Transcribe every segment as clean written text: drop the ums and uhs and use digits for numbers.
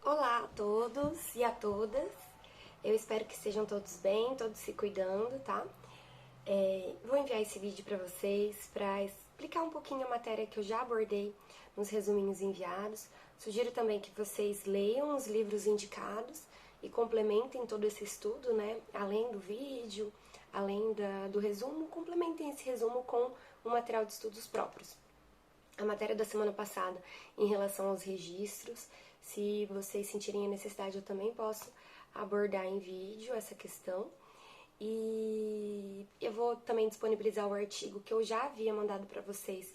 Olá a todos e a todas, eu espero que estejam todos bem, todos se cuidando, tá? Vou enviar esse vídeo para vocês para explicar um pouquinho a matéria que eu já abordei nos resuminhos enviados. Sugiro também que vocês leiam os livros indicados e complementem todo esse estudo, né? Além do vídeo, além do resumo, complementem esse resumo com um material de estudos próprios. A matéria da semana passada em relação aos registros, se vocês sentirem a necessidade, eu também posso abordar em vídeo essa questão. E eu vou também disponibilizar o artigo que eu já havia mandado para vocês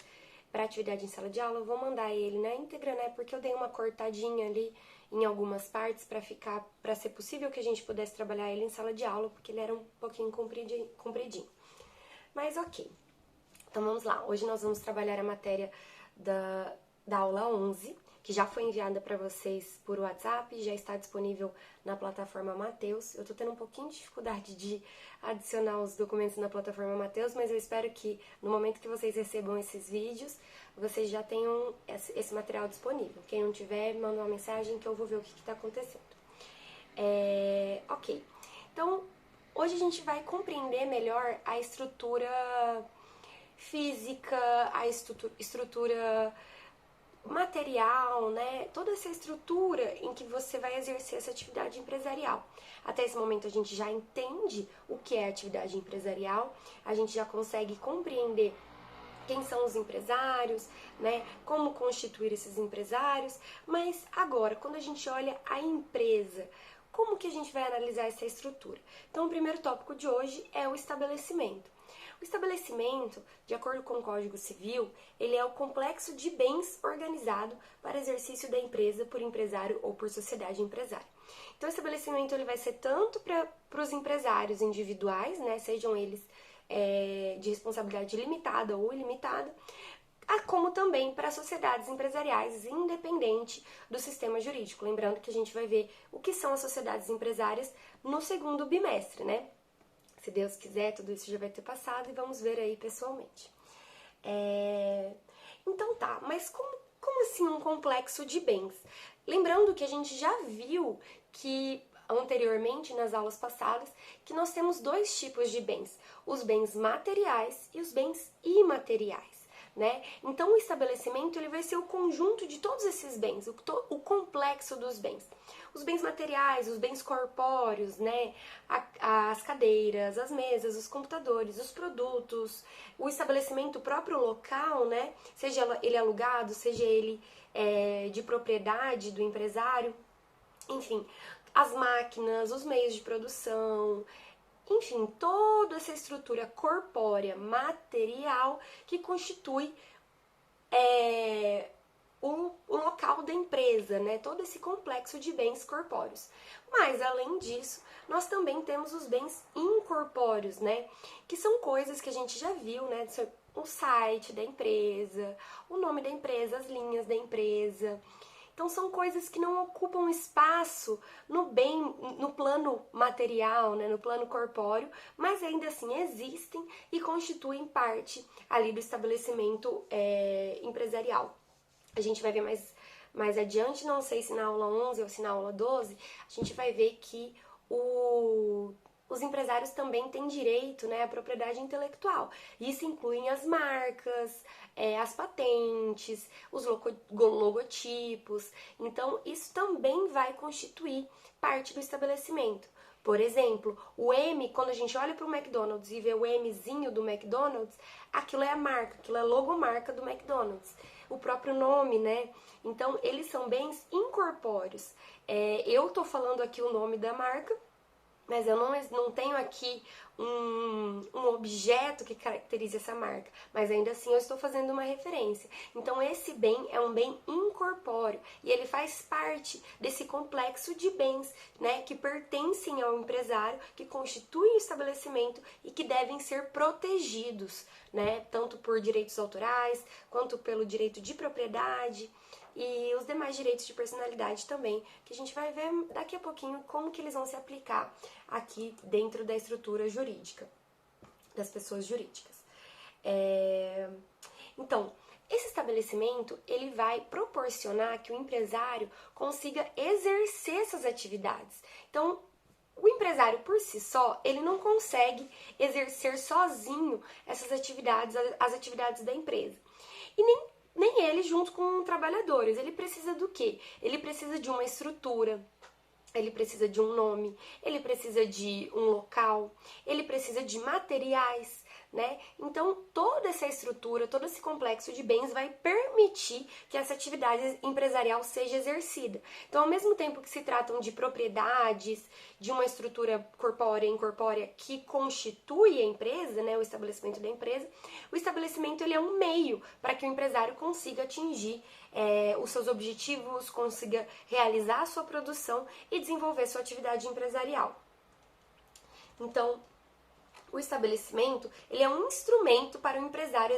para atividade em sala de aula. Eu vou mandar ele na íntegra, né? Porque eu dei uma cortadinha ali em algumas partes para ser possível que a gente pudesse trabalhar ele em sala de aula, porque ele era um pouquinho compridinho. Mas ok. Então vamos lá, hoje nós vamos trabalhar a matéria da aula 11, que já foi enviada para vocês por WhatsApp, já está disponível na plataforma Mateus. Eu tô tendo um pouquinho de dificuldade de adicionar os documentos na plataforma Mateus, mas eu espero que no momento que vocês recebam esses vídeos, vocês já tenham esse material disponível. Quem não tiver, manda uma mensagem que eu vou ver o que está acontecendo. Ok, então hoje a gente vai compreender melhor a estrutura física, a estrutura material, né? Toda essa estrutura em que você vai exercer essa atividade empresarial. Até esse momento a gente já entende o que é atividade empresarial, a gente já consegue compreender quem são os empresários, né? Como constituir esses empresários, mas agora, quando a gente olha a empresa, como que a gente vai analisar essa estrutura? Então, o primeiro tópico de hoje é o estabelecimento. O estabelecimento, de acordo com o Código Civil, ele é o complexo de bens organizado para exercício da empresa por empresário ou por sociedade empresária. Então, o estabelecimento ele vai ser tanto para os empresários individuais, né, sejam eles de responsabilidade limitada ou ilimitada, como também para sociedades empresariais, independente do sistema jurídico. Lembrando que a gente vai ver o que são as sociedades empresárias no segundo bimestre, né? Se Deus quiser, tudo isso já vai ter passado e vamos ver aí pessoalmente. Então tá, mas como assim um complexo de bens? Lembrando que a gente já viu que anteriormente nas aulas passadas que nós temos dois tipos de bens, os bens materiais e os bens imateriais. Né? Então o estabelecimento ele vai ser o conjunto de todos esses bens, o complexo dos bens. Os bens materiais, os bens corpóreos, né? As cadeiras, as mesas, os computadores, os produtos, o estabelecimento, o próprio local, né? Seja ele alugado, seja ele de propriedade do empresário, enfim, as máquinas, os meios de produção, enfim, toda essa estrutura corpórea, material, que constitui o local da empresa, né? Todo esse complexo de bens corpóreos. Mas, além disso, nós também temos os bens incorpóreos, né? Que são coisas que a gente já viu, né? O site da empresa, o nome da empresa, as linhas da empresa. Então são coisas que não ocupam espaço no plano material, né, no plano corpóreo, mas ainda assim existem e constituem parte ali do estabelecimento empresarial. A gente vai ver mais adiante, não sei se na aula 11 ou se na aula 12, a gente vai ver que os empresários também têm direito, né, à propriedade intelectual. Isso inclui as marcas, as patentes, os logotipos. Então, isso também vai constituir parte do estabelecimento. Por exemplo, o M, quando a gente olha para o McDonald's e vê o Mzinho do McDonald's, aquilo é a marca, aquilo é a logomarca do McDonald's. O próprio nome, né? Então, eles são bens incorpóreos. Eu tô falando aqui o nome da marca, mas eu não tenho aqui um objeto que caracterize essa marca, mas ainda assim eu estou fazendo uma referência. Então esse bem é um bem incorpóreo e ele faz parte desse complexo de bens, né, que pertencem ao empresário, que constituem o estabelecimento e que devem ser protegidos, né, tanto por direitos autorais quanto pelo direito de propriedade e os demais direitos de personalidade também, que a gente vai ver daqui a pouquinho como que eles vão se aplicar aqui dentro da estrutura jurídica, das pessoas jurídicas. Então, Esse estabelecimento, ele vai proporcionar que o empresário consiga exercer essas atividades. Então, o empresário por si só, ele não consegue exercer sozinho essas atividades, as atividades da empresa. E nem ele junto com trabalhadores. Ele precisa do quê? Ele precisa de uma estrutura, ele precisa de um nome, ele precisa de um local, ele precisa de materiais, né? Então, toda essa estrutura, todo esse complexo de bens vai permitir que essa atividade empresarial seja exercida. Então, ao mesmo tempo que se tratam de propriedades, de uma estrutura corpórea e incorpórea que constitui a empresa, né, o estabelecimento da empresa, o estabelecimento ele é um meio para que o empresário consiga atingir os seus objetivos, consiga realizar a sua produção e desenvolver sua atividade empresarial. Então, o estabelecimento ele é um instrumento para o empresário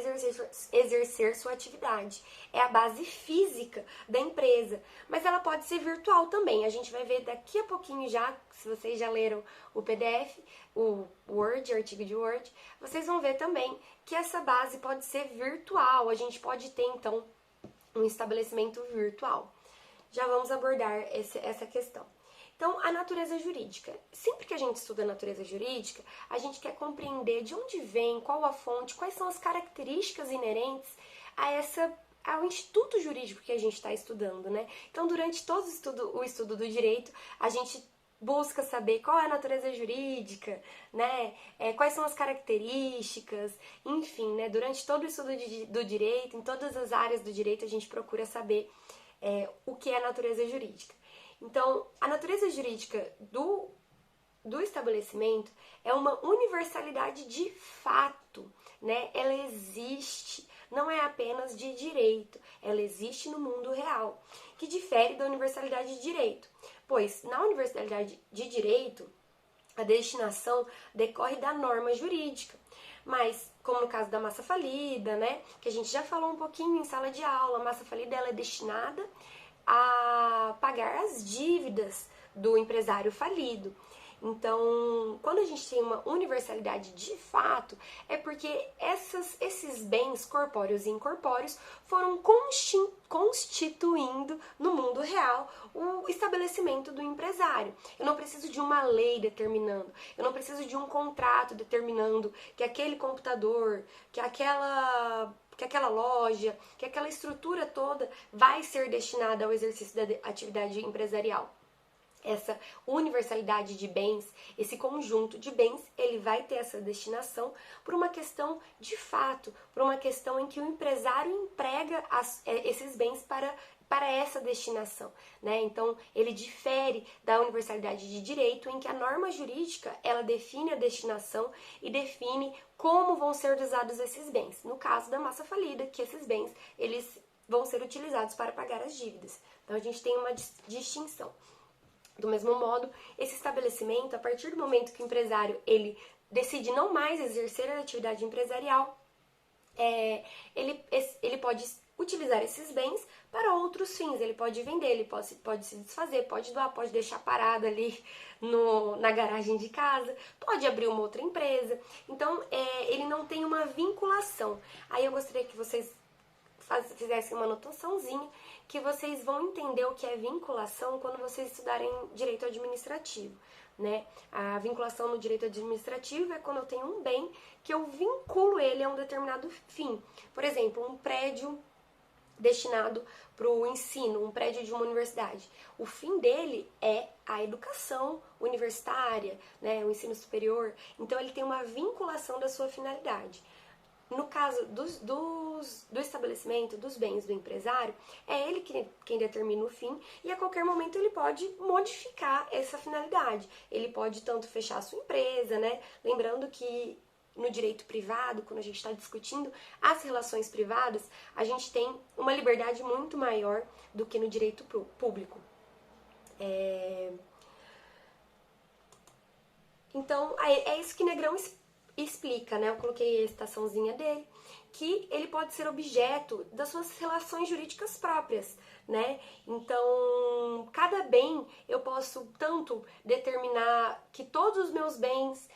exercer sua atividade. É a base física da empresa, mas ela pode ser virtual também. A gente vai ver daqui a pouquinho já, se vocês já leram o PDF, o Word, o artigo de Word, vocês vão ver também que essa base pode ser virtual. A gente pode ter, então, um estabelecimento virtual. Já vamos abordar essa questão. Então, a natureza jurídica. Sempre que a gente estuda a natureza jurídica, a gente quer compreender de onde vem, qual a fonte, quais são as características inerentes ao instituto jurídico que a gente está estudando, né? Então, durante todo o estudo do direito, a gente busca saber qual é a natureza jurídica, né? Quais são as características, enfim, né? Durante todo o estudo do direito, em todas as áreas do direito, a gente procura saber o que é a natureza jurídica. Então, a natureza jurídica do estabelecimento é uma universalidade de fato, né? Ela existe, não é apenas de direito, ela existe no mundo real, que difere da universalidade de direito, pois na universalidade de direito, a destinação decorre da norma jurídica, mas como no caso da massa falida, né? Que a gente já falou um pouquinho em sala de aula, a massa falida ela é destinada a pagar as dívidas do empresário falido. Então, quando a gente tem uma universalidade de fato, é porque esses bens corpóreos e incorpóreos foram constituindo no mundo real o estabelecimento do empresário. Eu não preciso de uma lei determinando, eu não preciso de um contrato determinando que aquele computador, que aquela loja, que aquela estrutura toda vai ser destinada ao exercício da atividade empresarial. Essa universalidade de bens, esse conjunto de bens, ele vai ter essa destinação por uma questão de fato, por uma questão em que o empresário emprega esses bens para essa destinação, né? Então, ele difere da universalidade de direito, em que a norma jurídica, ela define a destinação e define como vão ser usados esses bens. No caso da massa falida, que esses bens, eles vão ser utilizados para pagar as dívidas. Então, a gente tem uma distinção. Do mesmo modo, esse estabelecimento, a partir do momento que o empresário ele decide não mais exercer a atividade empresarial, ele pode utilizar esses bens para outros fins. Ele pode vender, ele pode se desfazer, pode doar, pode deixar parado ali na garagem de casa, pode abrir uma outra empresa. Então, ele não tem uma vinculação. Aí eu gostaria que vocês fizessem uma anotaçãozinha, que vocês vão entender o que é vinculação quando vocês estudarem direito administrativo, né? A vinculação no direito administrativo é quando eu tenho um bem que eu vinculo ele a um determinado fim. Por exemplo, um prédio destinado para o ensino, um prédio de uma universidade. O fim dele é a educação universitária, né? O ensino superior. Então, ele tem uma vinculação da sua finalidade. No caso do estabelecimento, dos bens do empresário, é ele quem determina o fim e a qualquer momento ele pode modificar essa finalidade. Ele pode tanto fechar a sua empresa, né? Lembrando que no direito privado, quando a gente está discutindo as relações privadas, a gente tem uma liberdade muito maior do que no direito público. Então, é isso que Negrão explica, né? Eu coloquei a citaçãozinha dele, que ele pode ser objeto das suas relações jurídicas próprias, né? Então, cada bem eu posso tanto determinar que todos os meus bens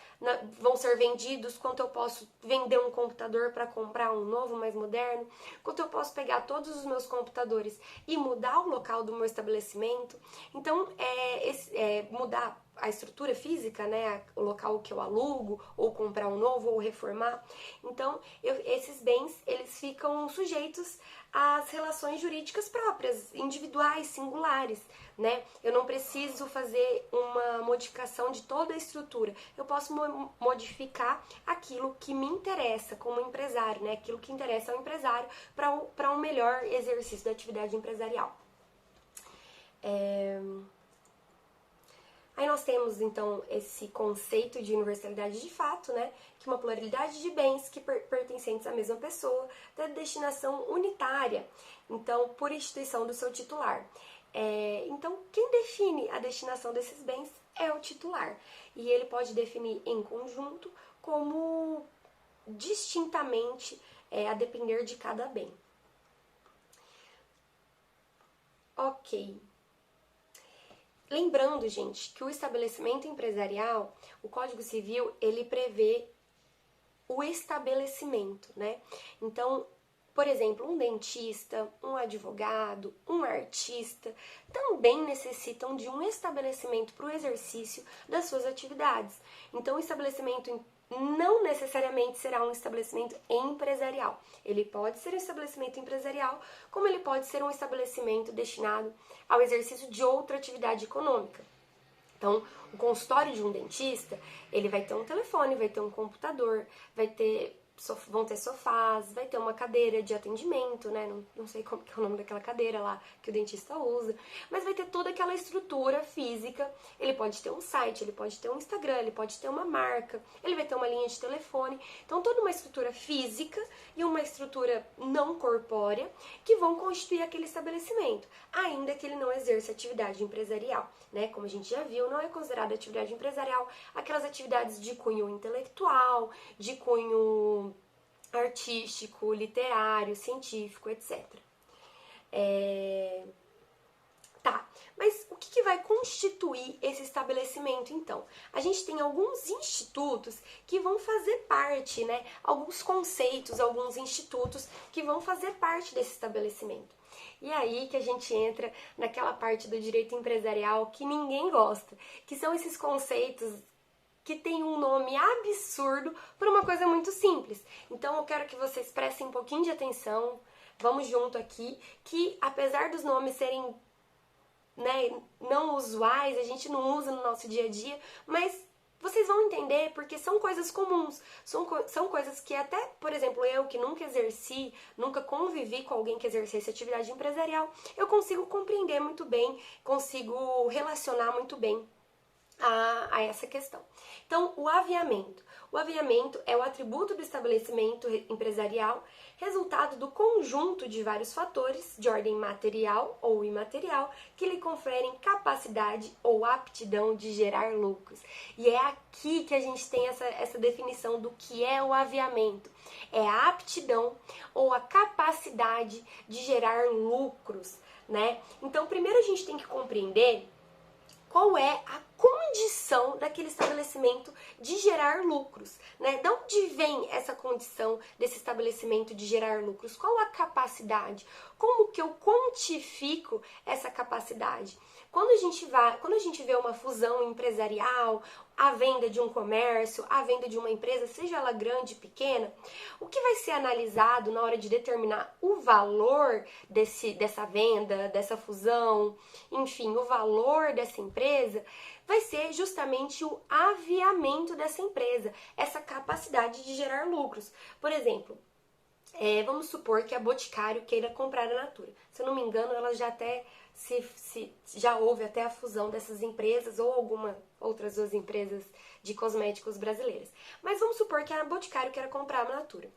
vão ser vendidos, quanto eu posso vender um computador para comprar um novo, mais moderno, quanto eu posso pegar todos os meus computadores e mudar o local do meu estabelecimento. Então, mudar a estrutura física, né, o local que eu alugo, ou comprar um novo, ou reformar. Então, esses bens, eles ficam sujeitos às relações jurídicas próprias, individuais, singulares, né? Eu não preciso fazer uma modificação de toda a estrutura. Eu posso modificar aquilo que me interessa como empresário, né? Aquilo que interessa ao empresário para um melhor exercício da atividade empresarial. Aí nós temos, então, esse conceito de universalidade de fato, né? Que é uma pluralidade de bens que pertencentes à mesma pessoa, da destinação unitária, então, por instituição do seu titular. Então, quem define a destinação desses bens é o titular. E ele pode definir em conjunto como distintamente, a depender de cada bem. Ok. Lembrando, gente, que o estabelecimento empresarial, o Código Civil, ele prevê o estabelecimento, né? Então, por exemplo, um dentista, um advogado, um artista também necessitam de um estabelecimento para o exercício das suas atividades. Então, o estabelecimento não necessariamente será um estabelecimento empresarial. Ele pode ser um estabelecimento empresarial, como ele pode ser um estabelecimento destinado ao exercício de outra atividade econômica. Então, o consultório de um dentista, ele vai ter um telefone, vai ter um computador, vão ter sofás, vai ter uma cadeira de atendimento, né? Não sei como que é o nome daquela cadeira lá que o dentista usa, mas vai ter toda aquela estrutura física. Ele pode ter um site, ele pode ter um Instagram, ele pode ter uma marca, ele vai ter uma linha de telefone. Então, toda uma estrutura física e uma estrutura não corpórea que vão constituir aquele estabelecimento, ainda que ele não exerça atividade empresarial, né? Como a gente já viu, não é considerada atividade empresarial aquelas atividades de cunho intelectual, de cunho artístico, literário, científico, etc. Tá, mas o que vai constituir esse estabelecimento, então? A gente tem alguns institutos que vão fazer parte, né? Alguns conceitos, alguns institutos que vão fazer parte desse estabelecimento. E aí que a gente entra naquela parte do direito empresarial que ninguém gosta, que são esses conceitos que tem um nome absurdo por uma coisa muito simples. Então eu quero que vocês prestem um pouquinho de atenção, vamos junto aqui, que apesar dos nomes serem, né, não usuais, a gente não usa no nosso dia a dia, mas vocês vão entender porque são coisas comuns, são coisas que até, por exemplo, eu que nunca exerci, nunca convivi com alguém que exercesse atividade empresarial, eu consigo compreender muito bem, consigo relacionar muito bem a essa questão. Então, o aviamento. O aviamento é o atributo do estabelecimento empresarial, resultado do conjunto de vários fatores de ordem material ou imaterial que lhe conferem capacidade ou aptidão de gerar lucros. E é aqui que a gente tem essa definição do que é o aviamento. É a aptidão ou a capacidade de gerar lucros, né? Então, primeiro a gente tem que compreender qual é a condição daquele estabelecimento de gerar lucros, né? De onde vem essa condição desse estabelecimento de gerar lucros? Qual a capacidade? Como que eu quantifico essa capacidade? Quando a gente vê uma fusão empresarial, a venda de um comércio, a venda de uma empresa, seja ela grande ou pequena, o que vai ser analisado na hora de determinar o valor dessa venda, dessa fusão, enfim, o valor dessa empresa, vai ser justamente o aviamento dessa empresa, essa capacidade de gerar lucros. Por exemplo, vamos supor que a Boticário queira comprar a Natura. Se eu não me engano, ela já até já houve até a fusão dessas empresas ou outras duas empresas de cosméticos brasileiras. Mas vamos supor que a Boticário queira comprar a Natura.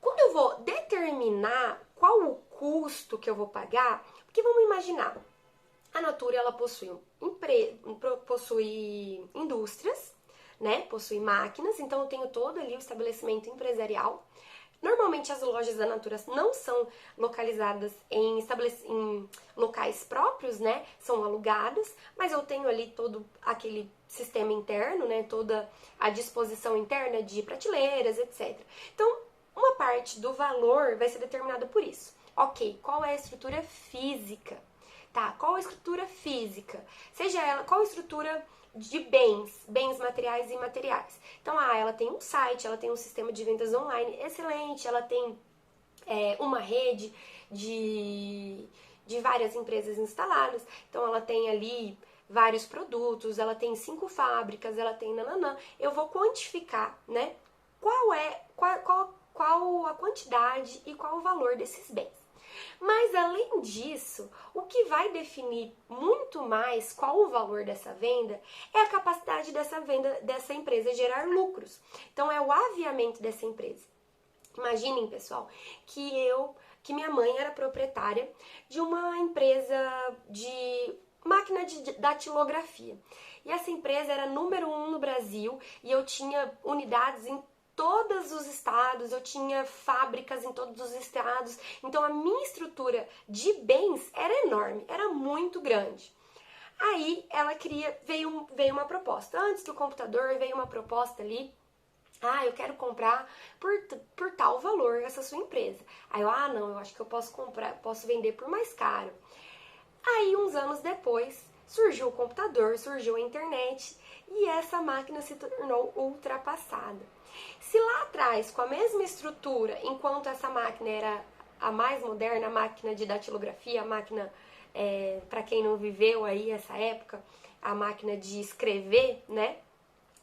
Quando eu vou determinar qual o custo que eu vou pagar, porque vamos imaginar, a Natura ela possui indústrias, né? Possui máquinas, então eu tenho todo ali o estabelecimento empresarial. Normalmente as lojas da Natura não são localizadas em locais próprios, né? São alugadas, mas eu tenho ali todo aquele sistema interno, né? Toda a disposição interna de prateleiras, etc. Então, uma parte do valor vai ser determinada por isso. Ok, qual é a estrutura física? Tá, qual a estrutura física? Seja ela, qual a estrutura de bens materiais e imateriais. Então, ela tem um site, ela tem um sistema de vendas online excelente, ela tem uma rede de várias empresas instaladas, então ela tem ali vários produtos, ela tem 5 fábricas, ela tem nananã. Eu vou quantificar, né, qual a quantidade e qual o valor desses bens. Mas além disso, o que vai definir muito mais qual o valor dessa venda é a capacidade dessa empresa gerar lucros. Então é o aviamento dessa empresa. Imaginem, pessoal, que minha mãe era proprietária de uma empresa de máquina de datilografia. E essa empresa era número 1 no Brasil e eu tinha unidades em todos os estados, eu tinha fábricas em todos os estados, então a minha estrutura de bens era enorme, era muito grande. Aí veio uma proposta, antes do computador veio uma proposta ali, eu quero comprar por tal valor essa sua empresa. Aí eu acho que eu posso vender por mais caro. Aí uns anos depois surgiu o computador, surgiu a internet e essa máquina se tornou ultrapassada. Se lá atrás, com a mesma estrutura, enquanto essa máquina era a mais moderna, a máquina de datilografia, a máquina, para quem não viveu aí essa época, a máquina de escrever, né?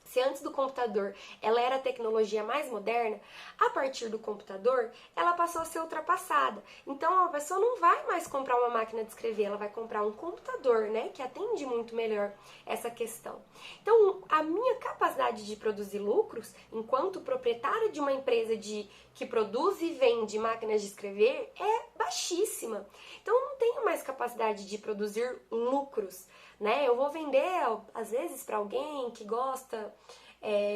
Se antes do computador ela era a tecnologia mais moderna, a partir do computador ela passou a ser ultrapassada. Então a pessoa não vai mais comprar uma máquina de escrever, ela vai comprar um computador, né, que atende muito melhor essa questão. Então a minha capacidade de produzir lucros, enquanto proprietária de uma empresa que produz e vende máquinas de escrever, é baixíssima. Então eu não tenho mais capacidade de produzir lucros, né? Eu vou vender, às vezes, para alguém que gosta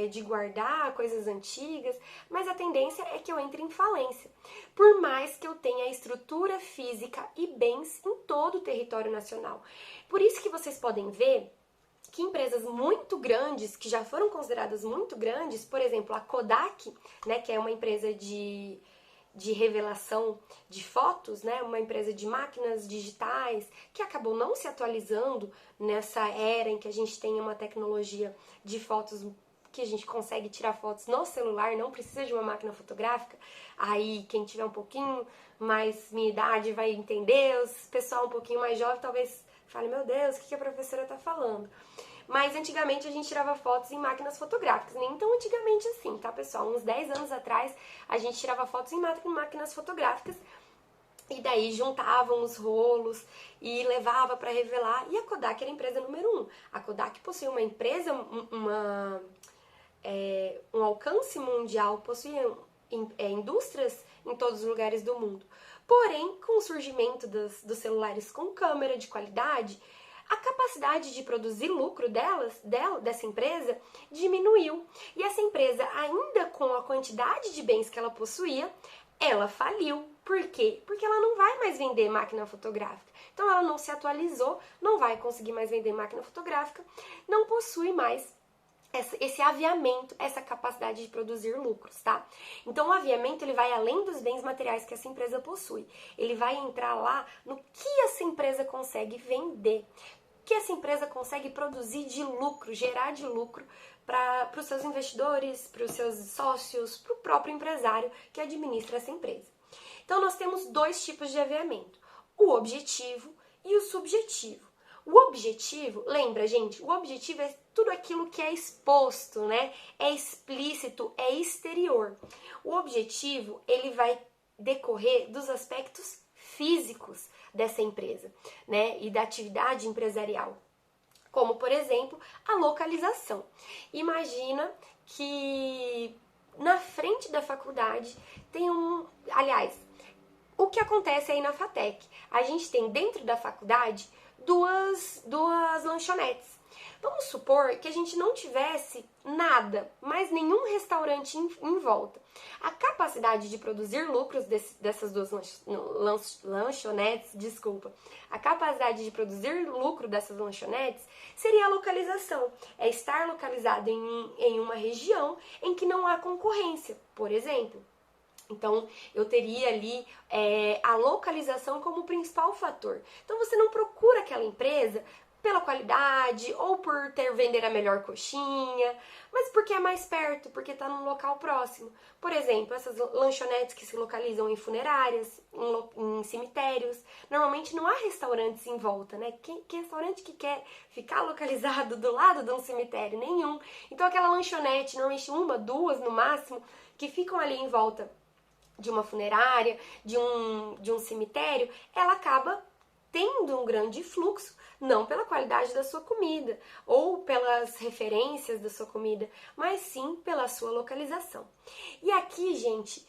de guardar coisas antigas, mas a tendência é que eu entre em falência. Por mais que eu tenha estrutura física e bens em todo o território nacional. Por isso que vocês podem ver que empresas muito grandes, que já foram consideradas muito grandes, por exemplo, a Kodak, né, que é uma empresa de revelação de fotos, né, uma empresa de máquinas digitais que acabou não se atualizando nessa era em que a gente tem uma tecnologia de fotos que a gente consegue tirar fotos no celular, não precisa de uma máquina fotográfica. Aí quem tiver um pouquinho mais minha idade vai entender, os pessoal um pouquinho mais jovem talvez fale, meu Deus, o que a professora tá falando? Mas antigamente a gente tirava fotos em máquinas fotográficas, nem tão antigamente assim, tá, pessoal? Uns 10 anos atrás a gente tirava fotos em máquinas fotográficas e daí juntavam os rolos e levava para revelar. E a Kodak era a empresa número 1. A Kodak possuía uma empresa, um alcance mundial, possuía indústrias em todos os lugares do mundo. Porém, com o surgimento dos celulares com câmera de qualidade, a capacidade de produzir lucro dessa empresa diminuiu. E essa empresa, ainda com a quantidade de bens que ela possuía, ela faliu. Por quê? Porque ela não vai mais vender máquina fotográfica. Então ela não se atualizou, não vai conseguir mais vender máquina fotográfica, não possui mais esse aviamento, essa capacidade de produzir lucros, tá? Então o aviamento ele vai além dos bens materiais que essa empresa possui. Ele vai entrar lá no que essa empresa consegue vender, que essa empresa consegue produzir de lucro, gerar de lucro para os seus investidores, para os seus sócios, para o próprio empresário que administra essa empresa. Então nós temos 2 tipos de aviamento, o objetivo e o subjetivo. O objetivo, lembra, gente, o objetivo é tudo aquilo que é exposto, né? É explícito, é exterior. O objetivo, ele vai decorrer dos aspectos físicos dessa empresa, né? E da atividade empresarial. Como, por exemplo, a localização. Imagina que na frente da faculdade tem aliás, o que acontece aí na FATEC? A gente tem dentro da faculdade duas lanchonetes. Vamos supor que a gente não tivesse nada, mais nenhum restaurante em volta. A capacidade de produzir lucros dessas duas lanchonetes, a capacidade de produzir lucro dessas lanchonetes seria a localização. É estar localizado em uma região em que não há concorrência, por exemplo. Então, eu teria ali a localização como principal fator. Então, você não procura aquela empresa pela qualidade ou por vender a melhor coxinha, mas porque é mais perto, porque está num local próximo. Por exemplo, essas lanchonetes que se localizam em funerárias, em cemitérios, normalmente não há restaurantes em volta, né? Que restaurante que quer ficar localizado do lado de um cemitério? Nenhum. Então, aquela lanchonete, normalmente uma, duas no máximo, que ficam ali em volta de uma funerária, de um cemitério, ela acaba tendo um grande fluxo, não pela qualidade da sua comida ou pelas referências da sua comida, mas sim pela sua localização. E aqui, gente,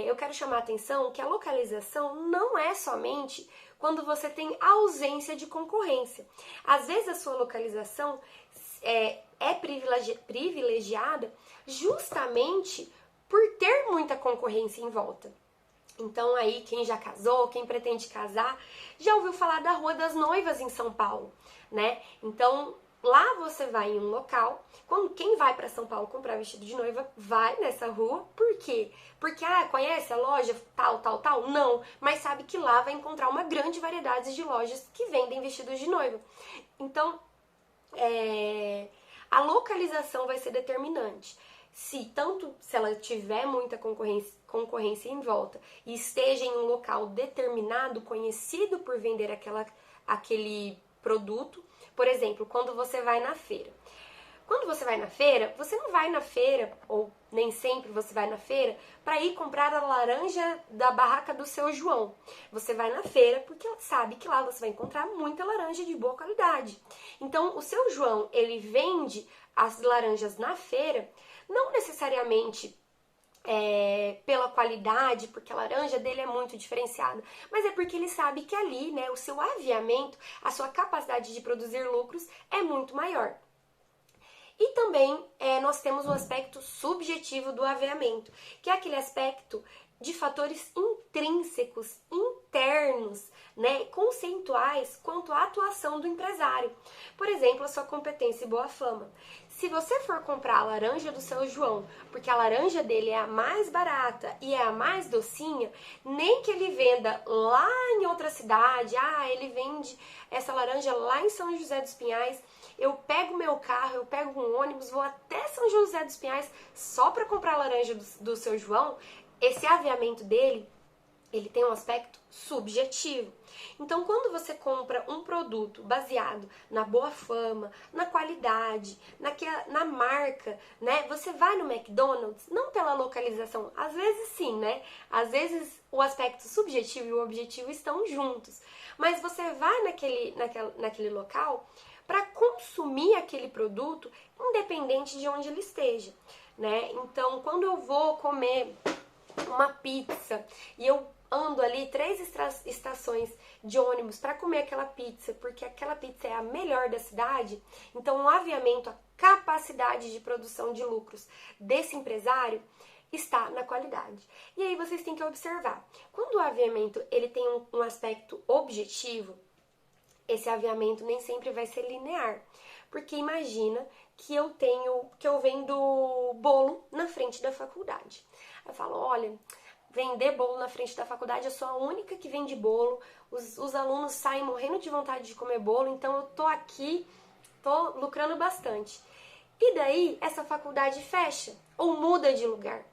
eu quero chamar a atenção que a localização não é somente quando você tem ausência de concorrência. Às vezes a sua localização é privilegiada justamente por ter muita concorrência em volta. Então aí, quem já casou, quem pretende casar, já ouviu falar da Rua das Noivas em São Paulo, né? Então, lá você vai em um local, quem vai para São Paulo comprar vestido de noiva, vai nessa rua, por quê? Porque, conhece a loja tal? Não, mas sabe que lá vai encontrar uma grande variedade de lojas que vendem vestidos de noiva. Então, a localização vai ser determinante. Se ela tiver muita concorrência em volta e esteja em um local determinado, conhecido por vender aquele produto, por exemplo, quando você vai na feira. Quando você vai na feira, você não vai na feira, ou nem sempre você vai na feira, para ir comprar a laranja da barraca do seu João. Você vai na feira porque sabe que lá você vai encontrar muita laranja de boa qualidade. Então, o seu João, ele vende as laranjas na feira, não necessariamente pela qualidade, porque a laranja dele é muito diferenciada, mas é porque ele sabe que ali, né, o seu aviamento, a sua capacidade de produzir lucros é muito maior. E também nós temos o aspecto subjetivo do aviamento, que é aquele aspecto de fatores intrínsecos, internos, né, conceituais quanto à atuação do empresário. Por exemplo, a sua competência e boa fama. Se você for comprar a laranja do seu João, porque a laranja dele é a mais barata e é a mais docinha, nem que ele venda lá em outra cidade, ele vende essa laranja lá em São José dos Pinhais, eu pego meu carro, eu pego um ônibus, vou até São José dos Pinhais só para comprar a laranja do seu João, esse aviamento dele, ele tem um aspecto subjetivo. Então, quando você compra um produto baseado na boa fama, na qualidade, na marca, né? Você vai no McDonald's, não pela localização, às vezes sim, né? Às vezes o aspecto subjetivo e o objetivo estão juntos. Mas você vai naquele local para consumir aquele produto, independente de onde ele esteja, né? Então, quando eu vou comer uma pizza e eu ando ali 3 estações de ônibus para comer aquela pizza, porque aquela pizza é a melhor da cidade, então o aviamento, a capacidade de produção de lucros desse empresário está na qualidade. E aí vocês têm que observar, quando o aviamento ele tem um aspecto objetivo, esse aviamento nem sempre vai ser linear, porque imagina que eu vendo bolo na frente da faculdade. Eu falo, olha, vender bolo na frente da faculdade, eu sou a única que vende bolo, os alunos saem morrendo de vontade de comer bolo, então eu tô aqui, tô lucrando bastante. E daí, essa faculdade fecha, ou muda de lugar.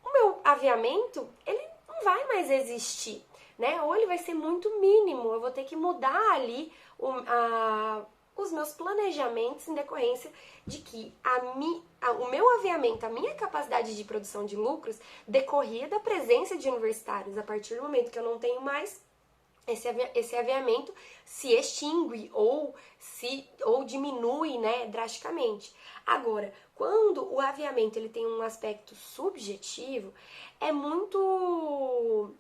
O meu aviamento, ele não vai mais existir, né? Ou ele vai ser muito mínimo, eu vou ter que mudar ali os meus planejamentos em decorrência de que o meu aviamento, a minha capacidade de produção de lucros decorria da presença de universitários. A partir do momento que eu não tenho mais, esse aviamento se extingue ou diminui, né, drasticamente. Agora, quando o aviamento ele tem um aspecto subjetivo, é muito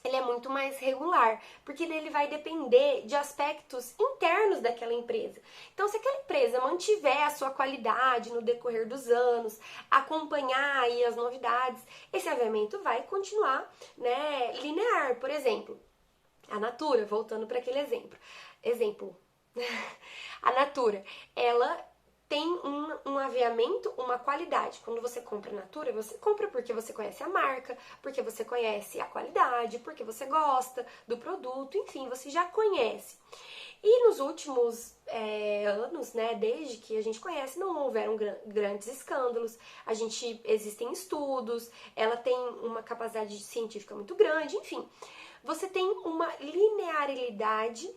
ele é muito mais regular, porque ele vai depender de aspectos internos daquela empresa. Então, se aquela empresa mantiver a sua qualidade no decorrer dos anos, acompanhar aí as novidades, esse aviamento vai continuar, né, linear. Por exemplo, a Natura, voltando para aquele exemplo, a Natura, ela tem um aviamento, uma qualidade. Quando você compra Natura, você compra porque você conhece a marca, porque você conhece a qualidade, porque você gosta do produto, enfim, você já conhece. E nos últimos anos, né, desde que a gente conhece, não houveram grandes escândalos. Existem estudos, ela tem uma capacidade científica muito grande, enfim. Você tem uma linearidade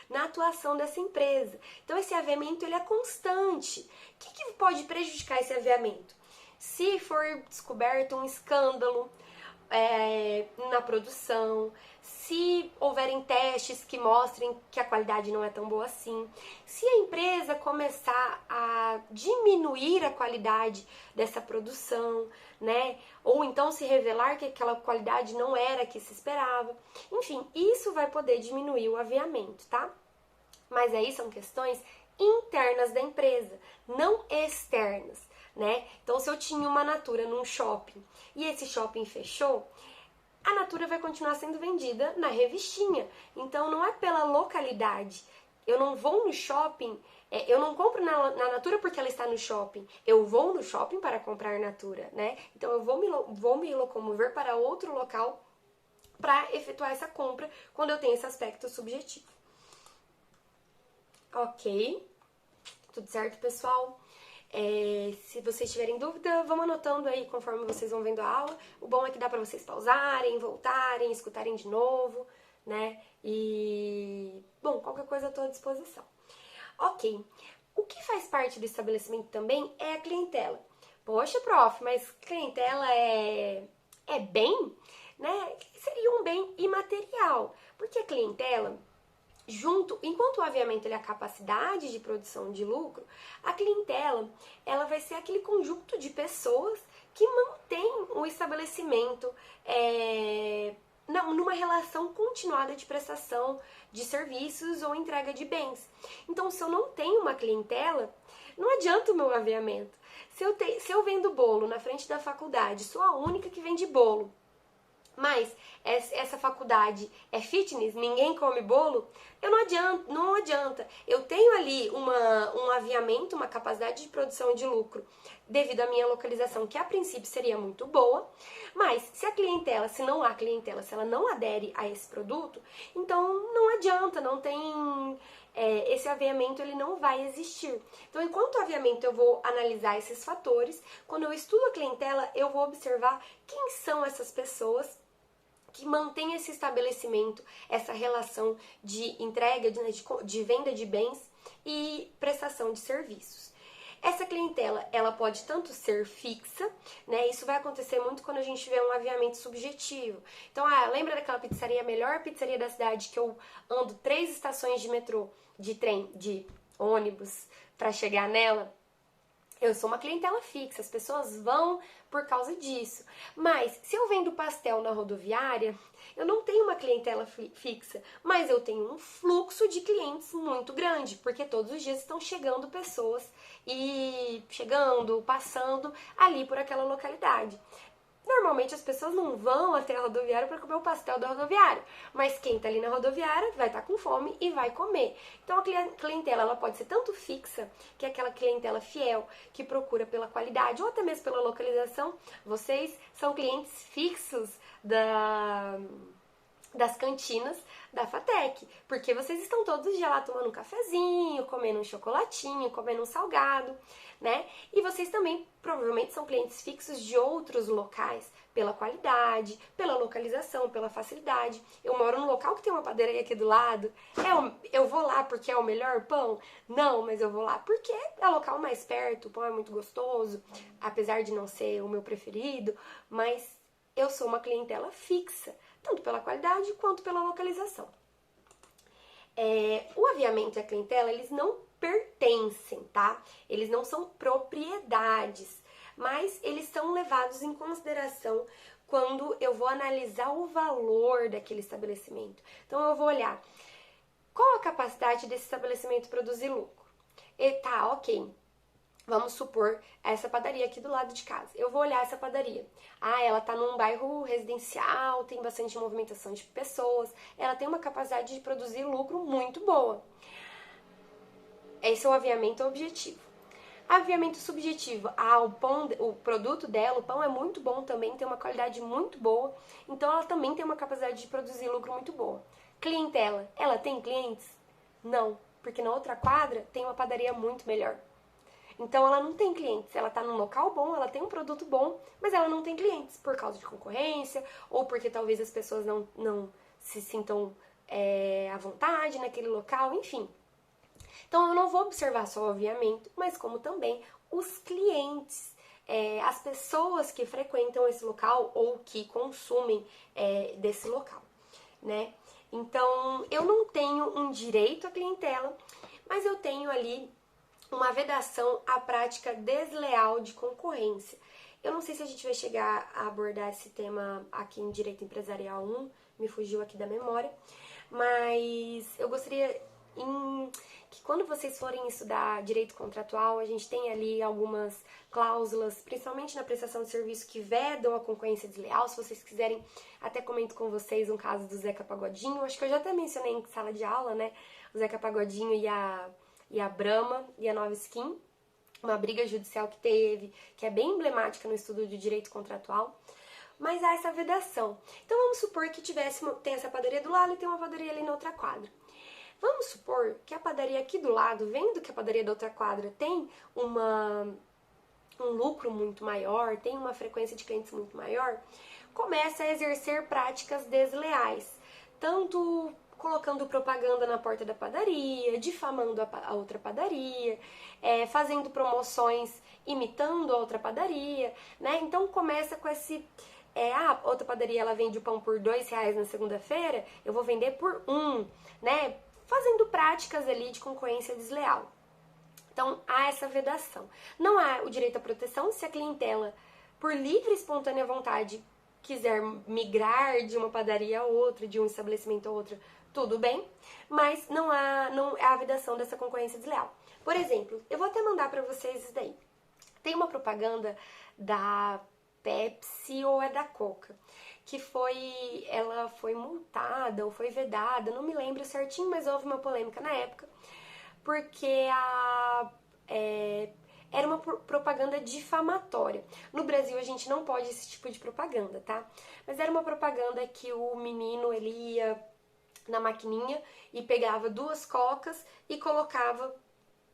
na atuação dessa empresa. Então, esse aviamento ele é constante. O que pode prejudicar esse aviamento? Se for descoberto um escândalo na produção, se houverem testes que mostrem que a qualidade não é tão boa assim, se a empresa começar a diminuir a qualidade dessa produção, né? Ou então se revelar que aquela qualidade não era a que se esperava. Enfim, isso vai poder diminuir o aviamento, tá? Mas aí são questões internas da empresa, não externas, né? Então, se eu tinha uma Natura num shopping e esse shopping fechou, a Natura vai continuar sendo vendida na revistinha. Então, não é pela localidade. Eu não vou no shopping, eu não compro na Natura porque ela está no shopping. Eu vou no shopping para comprar Natura, né? Então, eu vou me locomover para outro local para efetuar essa compra quando eu tenho esse aspecto subjetivo. Ok? Tudo certo, pessoal? Se vocês tiverem dúvida, vão anotando aí conforme vocês vão vendo a aula. O bom é que dá pra vocês pausarem, voltarem, escutarem de novo, né? E, bom, qualquer coisa eu tô à disposição. Ok. O que faz parte do estabelecimento também é a clientela. Poxa, prof, mas clientela é bem? Né? Seria um bem imaterial. Porque a clientela enquanto o aviamento ele é a capacidade de produção de lucro, a clientela ela vai ser aquele conjunto de pessoas que mantém o estabelecimento numa relação continuada de prestação de serviços ou entrega de bens. Então, se eu não tenho uma clientela, não adianta o meu aviamento. Se eu vendo bolo na frente da faculdade, sou a única que vende bolo, mas essa faculdade é fitness, ninguém come bolo, não adianta. Eu tenho ali um aviamento, uma capacidade de produção de lucro devido à minha localização, que a princípio seria muito boa, mas se não há clientela, se ela não adere a esse produto, então não adianta, não tem... esse aviamento ele não vai existir. Então, enquanto aviamento eu vou analisar esses fatores, quando eu estudo a clientela, eu vou observar quem são essas pessoas que mantém esse estabelecimento, essa relação de entrega, de venda de bens e prestação de serviços. Essa clientela, ela pode tanto ser fixa, né? Isso vai acontecer muito quando a gente vê um aviamento subjetivo. Então, lembra daquela pizzaria, a melhor pizzaria da cidade, que eu ando 3 estações de metrô, de trem, de ônibus para chegar nela? Eu sou uma clientela fixa, as pessoas vão por causa disso. Mas se eu vendo pastel na rodoviária, eu não tenho uma clientela fixa, mas eu tenho um fluxo de clientes muito grande, porque todos os dias estão chegando pessoas passando ali por aquela localidade. Normalmente as pessoas não vão até a rodoviária para comer o pastel da rodoviária, mas quem está ali na rodoviária vai estar com fome e vai comer. Então a clientela ela pode ser tanto fixa, que é aquela clientela fiel, que procura pela qualidade ou até mesmo pela localização. Vocês são clientes fixos das cantinas da FATEC, porque vocês estão todos os dias lá tomando um cafezinho, comendo um chocolatinho, comendo um salgado, né? E vocês também provavelmente são clientes fixos de outros locais, pela qualidade, pela localização, pela facilidade. Eu moro num local que tem uma padaria aqui do lado. Eu vou lá porque é o melhor pão? Não, mas eu vou lá porque é o local mais perto, o pão é muito gostoso, apesar de não ser o meu preferido, mas eu sou uma clientela fixa, tanto pela qualidade quanto pela localização. O aviamento e a clientela, eles não pertencem, tá? Eles não são propriedades. mas eles são levados em consideração quando eu vou analisar o valor daquele estabelecimento. Então eu vou olhar qual a capacidade desse estabelecimento produzir lucro. E tá, ok. Vamos supor essa padaria aqui do lado de casa. Eu vou olhar essa padaria. Ah, ela tá num bairro residencial, tem bastante movimentação de pessoas, ela tem uma capacidade de produzir lucro muito boa. Esse é o aviamento objetivo. Aviamento subjetivo. Ah, o produto dela, o pão é muito bom também, tem uma qualidade muito boa, então ela também tem uma capacidade de produzir lucro muito boa. Clientela, ela tem clientes? Não, porque na outra quadra tem uma padaria muito melhor. Então ela não tem clientes, ela tá num local bom, ela tem um produto bom, mas ela não tem clientes por causa de concorrência, ou porque talvez as pessoas não se sintam à vontade naquele local, enfim. Então eu não vou observar só o aviamento, mas como também os clientes, as pessoas que frequentam esse local ou que consumem desse local, né? Então eu não tenho um direito à clientela, mas eu tenho ali uma vedação à prática desleal de concorrência. Eu não sei se a gente vai chegar a abordar esse tema aqui em Direito Empresarial 1, me fugiu aqui da memória, mas eu gostaria que quando vocês forem estudar direito contratual, a gente tem ali algumas cláusulas, principalmente na prestação de serviço, que vedam a concorrência desleal. Se vocês quiserem, até comento com vocês um caso do Zeca Pagodinho, acho que eu já até mencionei em sala de aula, né, o Zeca Pagodinho e a Brahma e a Nova Skin, uma briga judicial que teve, que é bem emblemática no estudo de direito contratual, mas há essa vedação. Então vamos supor que tem essa padaria do lado e tem uma padaria ali na outra quadra. Vamos supor que a padaria aqui do lado, vendo que a padaria da outra quadra tem um lucro muito maior, tem uma frequência de clientes muito maior, começa a exercer práticas desleais, tanto colocando propaganda na porta da padaria, difamando a outra padaria, fazendo promoções imitando a outra padaria, né? Então começa com esse... a outra padaria ela vende o pão por R$2 na segunda-feira, eu vou vender por 1, né? Fazendo práticas ali de concorrência desleal. Então há essa vedação. Não há o direito à proteção se a clientela, por livre e espontânea vontade, quiser migrar de uma padaria a outra, de um estabelecimento a outro, tudo bem, mas não há a vedação dessa concorrência desleal. Por exemplo, eu vou até mandar para vocês isso daí. Tem uma propaganda da Pepsi ou é da Coca, que ela foi multada ou foi vedada, não me lembro certinho, mas houve uma polêmica na época, porque era uma propaganda difamatória. No Brasil a gente não pode esse tipo de propaganda, tá? Mas era uma propaganda que o menino, ele ia na maquininha e pegava 2 cocas e colocava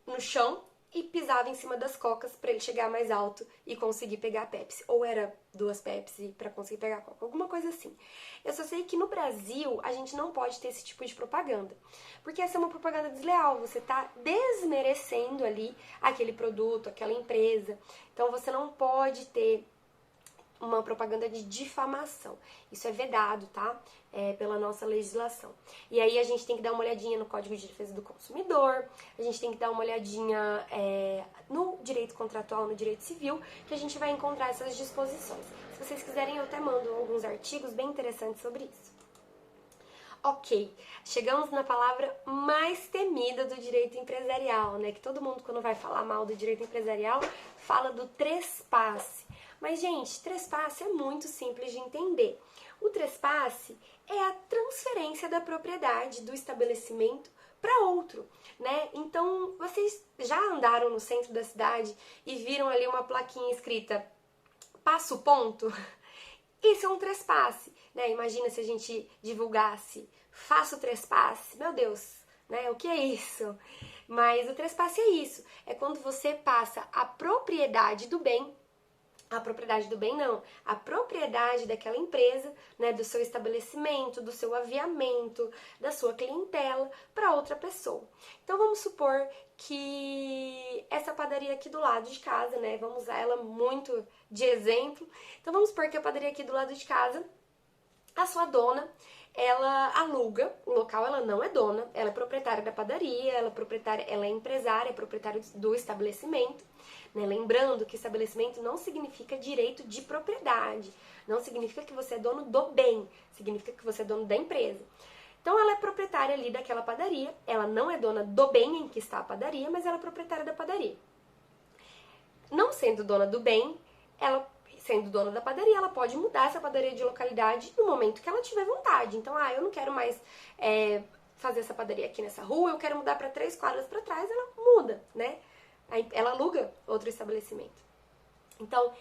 no chão e pisava em cima das cocas para ele chegar mais alto e conseguir pegar a Pepsi. Ou era 2 Pepsi para conseguir pegar a Coca, alguma coisa assim. Eu só sei que no Brasil a gente não pode ter esse tipo de propaganda, porque essa é uma propaganda desleal, você tá desmerecendo ali aquele produto, aquela empresa. Então você não pode ter uma propaganda de difamação. Isso é vedado, tá? Pela nossa legislação. E aí a gente tem que dar uma olhadinha no Código de Defesa do Consumidor, a gente tem que dar uma olhadinha no direito contratual, no direito civil, que a gente vai encontrar essas disposições. Se vocês quiserem, eu até mando alguns artigos bem interessantes sobre isso. Ok, chegamos na palavra mais temida do direito empresarial, né? Que todo mundo, quando vai falar mal do direito empresarial, fala do trespasse. Mas, gente, trespasse é muito simples de entender. O trespasse é a transferência da propriedade do estabelecimento para outro, né? Então, vocês já andaram no centro da cidade e viram ali uma plaquinha escrita "Passo ponto"? Isso é um trespasse, né? Imagina se a gente divulgasse "Faço trespasse", meu Deus, né? O que é isso? Mas o trespasse é isso, é quando você passa a propriedade do bem, a propriedade do bem não, a propriedade daquela empresa, né, do seu estabelecimento, do seu aviamento, da sua clientela para outra pessoa. Então vamos supor que essa padaria aqui do lado de casa, né, vamos usar ela muito de exemplo. Então vamos supor que a padaria aqui do lado de casa, a sua dona, ela aluga o local ela não é dona, ela é proprietária da padaria, ela é empresária, é proprietária do estabelecimento, né? Lembrando que estabelecimento não significa direito de propriedade, não significa que você é dono do bem, significa que você é dono da empresa. Então ela é proprietária ali daquela padaria, ela não é dona do bem em que está a padaria, mas ela é proprietária da padaria. Não sendo dona do bem, ela sendo dona da padaria, ela pode mudar essa padaria de localidade no momento que ela tiver vontade. Então, eu não quero mais fazer essa padaria aqui nessa rua, eu quero mudar para 3 quadras para trás, ela muda, né? Aí ela aluga outro estabelecimento. Então,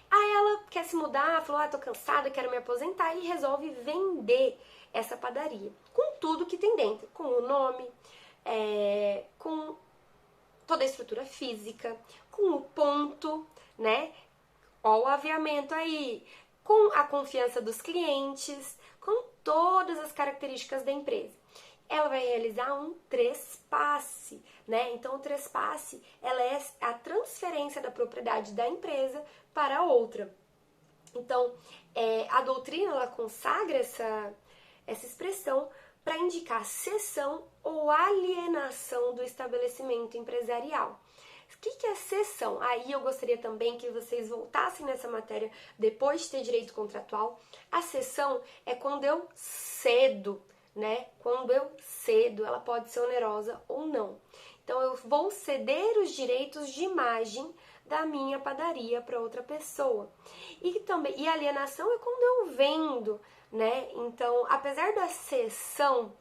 aí ela quer se mudar, falou, tô cansada, quero me aposentar, e resolve vender essa padaria, com tudo que tem dentro, com o nome, com toda a estrutura física, com o ponto, né? Ó, o aviamento aí, com a confiança dos clientes, com todas as características da empresa. Ela vai realizar um trespasse, né? Então, o trespasse, ela é a transferência da propriedade da empresa para outra. Então, a doutrina, ela consagra essa expressão para indicar cessão ou alienação do estabelecimento empresarial. O que é cessão? Aí eu gostaria também que vocês voltassem nessa matéria depois de ter direito contratual. A cessão é quando eu cedo, né? Quando eu cedo, ela pode ser onerosa ou não. Então eu vou ceder os direitos de imagem da minha padaria para outra pessoa. E alienação é quando eu vendo, né? Então, apesar da cessão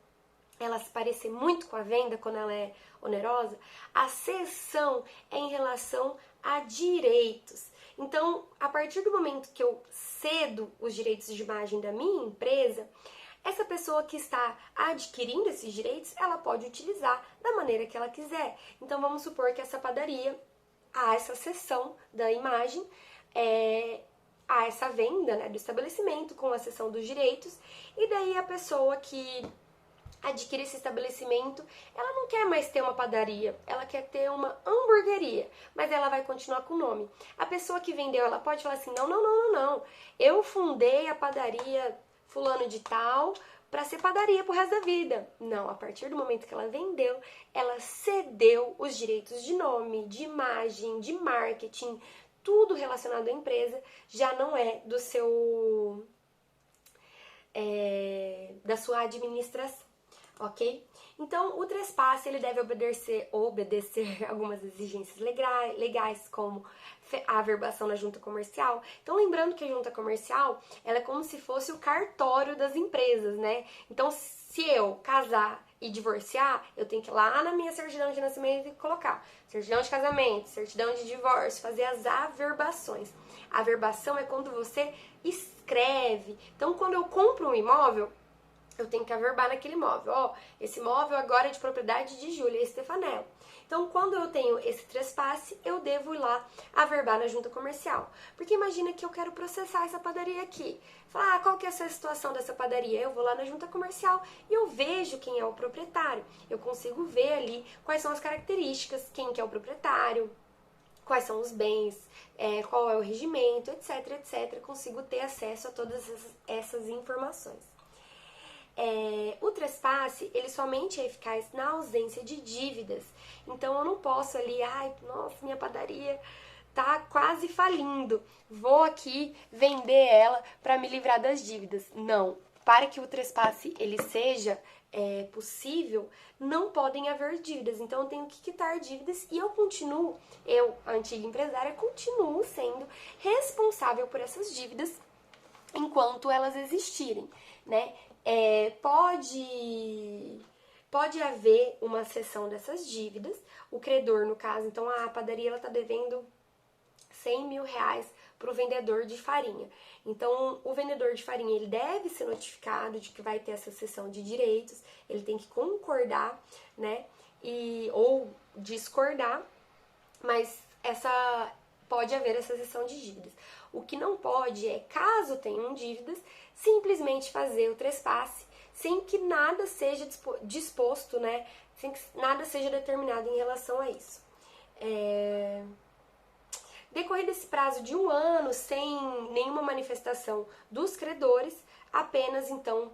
ela se parecer muito com a venda quando ela é onerosa, a cessão é em relação a direitos. Então, a partir do momento que eu cedo os direitos de imagem da minha empresa, essa pessoa que está adquirindo esses direitos, ela pode utilizar da maneira que ela quiser. Então, vamos supor que essa padaria, há essa cessão da imagem, há essa venda, né, do estabelecimento com a cessão dos direitos, e daí a pessoa que adquire esse estabelecimento, ela não quer mais ter uma padaria, ela quer ter uma hamburgueria, mas ela vai continuar com o nome. A pessoa que vendeu, ela pode falar assim, não, eu fundei a padaria fulano de tal para ser padaria pro resto da vida. Não, a partir do momento que ela vendeu, ela cedeu os direitos de nome, de imagem, de marketing, tudo relacionado à empresa, já não é do seu da sua administração. Ok? Então, o trespasse, ele deve obedecer algumas exigências legais, como a averbação na junta comercial. Então, lembrando que a junta comercial, ela é como se fosse o cartório das empresas, né? Então, se eu casar e divorciar, eu tenho que ir lá na minha certidão de nascimento e colocar certidão de casamento, certidão de divórcio, fazer as averbações. A averbação é quando você escreve. Então, quando eu compro um imóvel, eu tenho que averbar naquele imóvel. Esse imóvel agora é de propriedade de Júlia Stefanello. Então, quando eu tenho esse trespasse, eu devo ir lá averbar na junta comercial. Porque imagina que eu quero processar essa padaria aqui. Falar, qual que é essa situação dessa padaria? Eu vou lá na junta comercial e eu vejo quem é o proprietário. Eu consigo ver ali quais são as características, quem que é o proprietário, quais são os bens, qual é o regimento, etc, etc. Consigo ter acesso a todas essas informações. O trespasse, ele somente é eficaz na ausência de dívidas. Então, eu não posso ali, nossa, minha padaria tá quase falindo, vou aqui vender ela para me livrar das dívidas. Não, para que o trespasse ele seja possível, não podem haver dívidas. Então, eu tenho que quitar dívidas e eu, a antiga empresária, continuo sendo responsável por essas dívidas enquanto elas existirem, né? Pode haver uma cessão dessas dívidas, o credor, no caso, então a padaria ela está devendo 100 mil reais para o vendedor de farinha. Então, o vendedor de farinha ele deve ser notificado de que vai ter essa cessão de direitos, ele tem que concordar, né? Ou discordar, mas pode haver essa cessão de dívidas. O que não pode é, caso tenham dívidas, simplesmente fazer o trespasse sem que nada seja disposto, né? Sem que nada seja determinado em relação a isso. Decorrido esse prazo de 1 ano, sem nenhuma manifestação dos credores, apenas então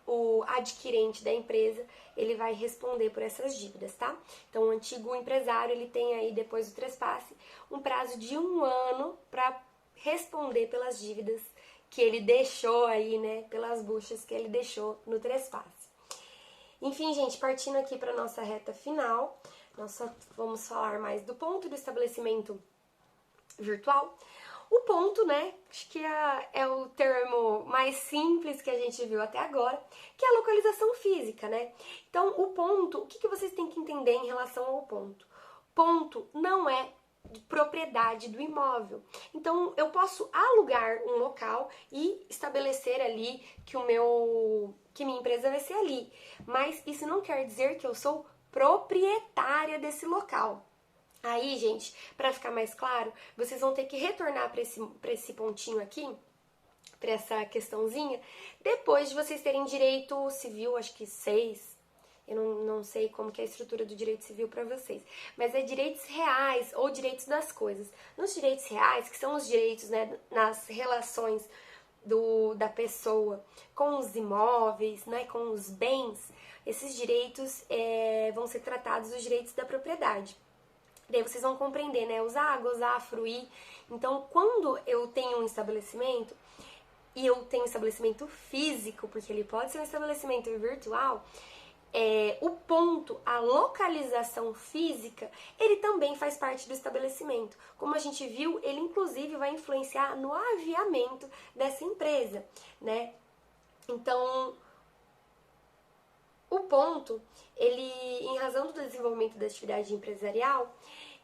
o adquirente da empresa, ele vai responder por essas dívidas, tá? Então, o antigo empresário, ele tem aí, depois do trespasse, um prazo de 1 ano para responder pelas dívidas que ele deixou aí, né? Pelas buchas que ele deixou no trespasse. Enfim, gente, partindo aqui para nossa reta final, nós só vamos falar mais do ponto do estabelecimento virtual. O ponto, né, acho que é o termo mais simples que a gente viu até agora, que é a localização física, né? Então, o ponto, o que vocês têm que entender em relação ao ponto? Ponto não é de propriedade do imóvel. Então, eu posso alugar um local e estabelecer ali que minha empresa vai ser ali, mas isso não quer dizer que eu sou proprietária desse local. Aí, gente, para ficar mais claro, vocês vão ter que retornar para esse pontinho aqui, para essa questãozinha, depois de vocês terem direito civil, acho que 6. Eu não sei como que é a estrutura do direito civil para vocês, mas é direitos reais ou direitos das coisas. Nos direitos reais, que são os direitos, né, nas relações da pessoa com os imóveis, né, com os bens, esses direitos vão ser tratados os direitos da propriedade. Daí vocês vão compreender, né? Usar, gozar, fruir. Então, quando eu tenho um estabelecimento, e eu tenho um estabelecimento físico, porque ele pode ser um estabelecimento virtual, o ponto, a localização física, ele também faz parte do estabelecimento. Como a gente viu, ele inclusive vai influenciar no aviamento dessa empresa, né? Então, o ponto, ele, em razão do desenvolvimento da atividade empresarial,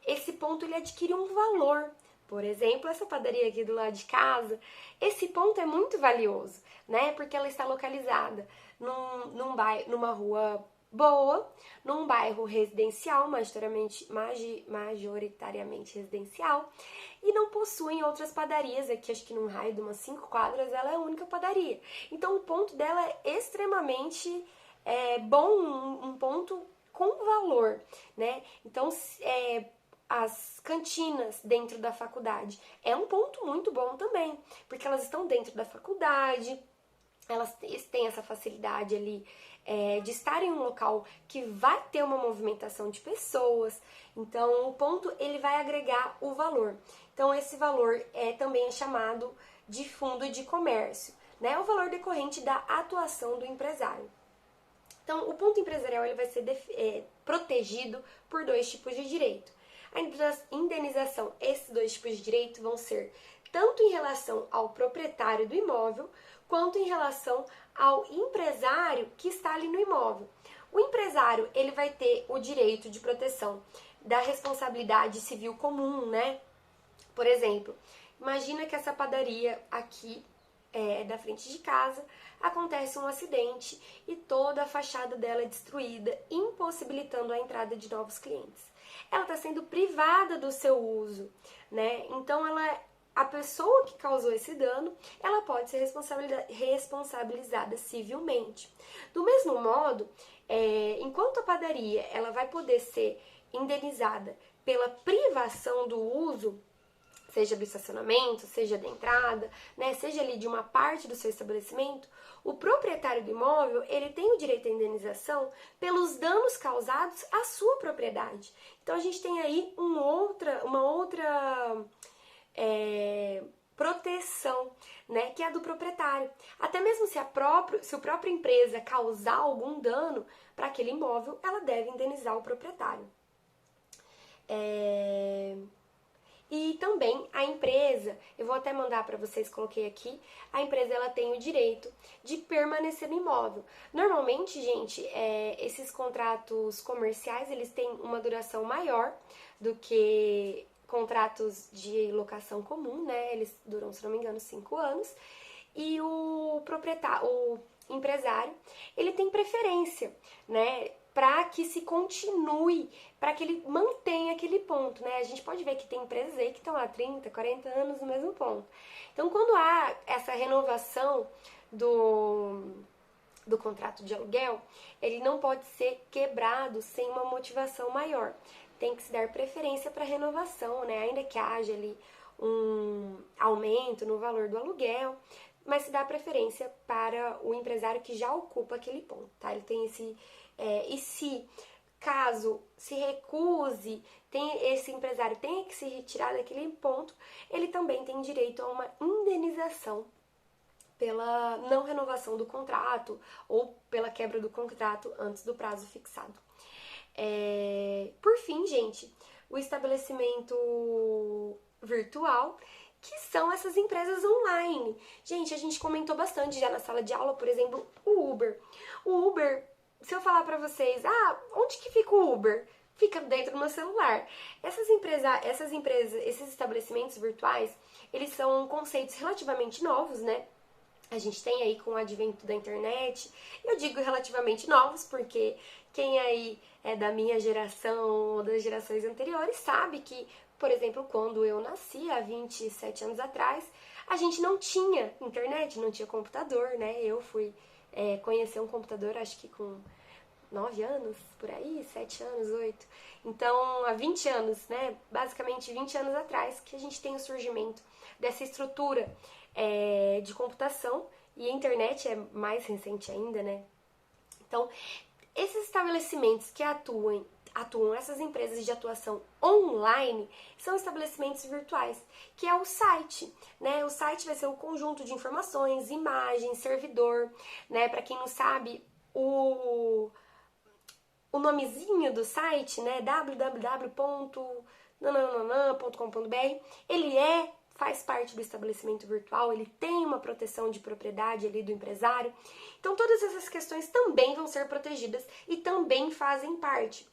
esse ponto ele adquire um valor. Por exemplo, essa padaria aqui do lado de casa, esse ponto é muito valioso, né? Porque ela está localizada numa rua boa, num bairro residencial, majoritariamente residencial, e não possuem outras padarias. Aqui, acho que num raio de umas 5 quadras, ela é a única padaria. Então, o ponto dela é extremamente bom, um ponto com valor, né? Então, as cantinas dentro da faculdade é um ponto muito bom também, porque elas estão dentro da faculdade, elas têm essa facilidade ali de estar em um local que vai ter uma movimentação de pessoas. Então, o ponto ele vai agregar o valor. Então, esse valor também é chamado de fundo de comércio, né? O valor decorrente da atuação do empresário. Então, o ponto empresarial ele vai ser protegido por 2 tipos de direito. A indenização, esses 2 tipos de direito vão ser tanto em relação ao proprietário do imóvel, quanto em relação ao empresário que está ali no imóvel. O empresário, ele vai ter o direito de proteção da responsabilidade civil comum, né? Por exemplo, imagina que essa padaria aqui da frente de casa, acontece um acidente e toda a fachada dela é destruída, impossibilitando a entrada de novos clientes. Ela está sendo privada do seu uso, né? Então, a pessoa que causou esse dano, ela pode ser responsabilizada civilmente. Do mesmo modo, enquanto a padaria ela vai poder ser indenizada pela privação do uso, seja do estacionamento, seja da entrada, né, seja ali de uma parte do seu estabelecimento, o proprietário do imóvel, ele tem o direito à indenização pelos danos causados à sua propriedade. Então, a gente tem aí uma outra proteção, né, que é a do proprietário. Até mesmo se a própria empresa causar algum dano para aquele imóvel, ela deve indenizar o proprietário. E também a empresa, eu vou até mandar para vocês, coloquei aqui, a empresa ela tem o direito de permanecer no imóvel. Normalmente, gente, esses contratos comerciais, eles têm uma duração maior do que contratos de locação comum, né? Eles duram, se não me engano, 5 anos. E o empresário, ele tem preferência, né? Para que se continue, para que ele mantenha aquele ponto, né? A gente pode ver que tem empresas aí que estão há 30, 40 anos no mesmo ponto. Então, quando há essa renovação do contrato de aluguel, ele não pode ser quebrado sem uma motivação maior. Tem que se dar preferência para renovação, né? Ainda que haja ali um aumento no valor do aluguel, mas se dá preferência para o empresário que já ocupa aquele ponto, tá? Ele tem esse... e se caso se recuse, esse empresário tenha que se retirar daquele ponto, ele também tem direito a uma indenização pela não renovação do contrato ou pela quebra do contrato antes do prazo fixado. Por fim, gente, o estabelecimento virtual, que são essas empresas online. Gente, a gente comentou bastante já na sala de aula, por exemplo, o Uber. O Uber, se eu falar pra vocês, onde que fica o Uber? Fica dentro do meu celular. Essas empresas, esses estabelecimentos virtuais, eles são conceitos relativamente novos, né? A gente tem aí com o advento da internet, eu digo relativamente novos, porque quem aí é da minha geração ou das gerações anteriores sabe que, por exemplo, quando eu nasci, há 27 anos atrás, a gente não tinha internet, não tinha computador, né? Eu fui conhecer um computador, acho que com 9 anos, por aí, 7 anos, 8. Então, há 20 anos, né? Basicamente 20 anos atrás, que a gente tem o surgimento dessa estrutura de computação, e a internet é mais recente ainda, né? Então, esses estabelecimentos que atuam, essas empresas de atuação online, são estabelecimentos virtuais, que é o site, né? O site vai ser o conjunto de informações, imagens, servidor, né? Para quem não sabe, o nomezinho do site, né? www.nananana.com.br, ele faz parte do estabelecimento virtual, ele tem uma proteção de propriedade ali do empresário. Então, todas essas questões também vão ser protegidas e também fazem parte.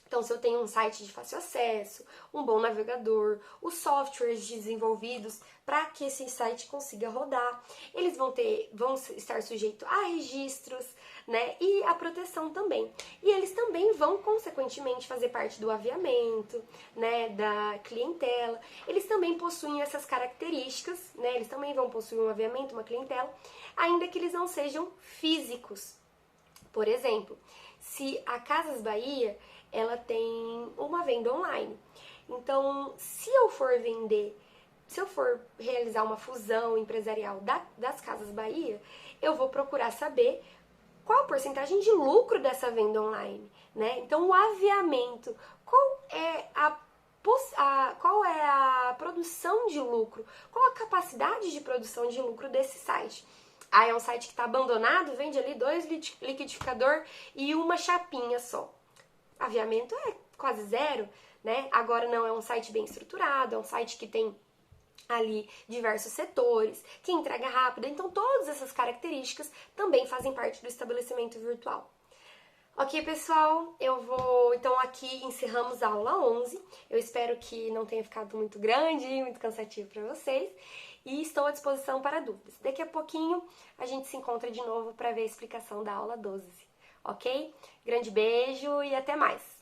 Então, se eu tenho um site de fácil acesso, um bom navegador, os softwares desenvolvidos para que esse site consiga rodar, eles vão estar sujeitos a registros, né? E a proteção também. E eles também vão, consequentemente, fazer parte do aviamento, né? Da clientela. Eles também possuem essas características, né? Eles também vão possuir um aviamento, uma clientela, ainda que eles não sejam físicos. Por exemplo, se a Casas Bahia ela tem uma venda online. Então, se eu for realizar uma fusão empresarial das Casas Bahia, eu vou procurar saber qual a porcentagem de lucro dessa venda online, né? Então, o aviamento, qual é a produção de lucro? Qual a capacidade de produção de lucro desse site? É um site que está abandonado, vende ali 2 liquidificador e uma chapinha só. Aviamento é quase zero, né? Agora não é um site bem estruturado, é um site que tem ali diversos setores, que entrega rápido. Então, todas essas características também fazem parte do estabelecimento virtual. Ok, pessoal? Então, aqui encerramos a aula 11. Eu espero que não tenha ficado muito grande, muito cansativo para vocês. E estou à disposição para dúvidas. Daqui a pouquinho a gente se encontra de novo para ver a explicação da aula 12. Ok? Grande beijo e até mais!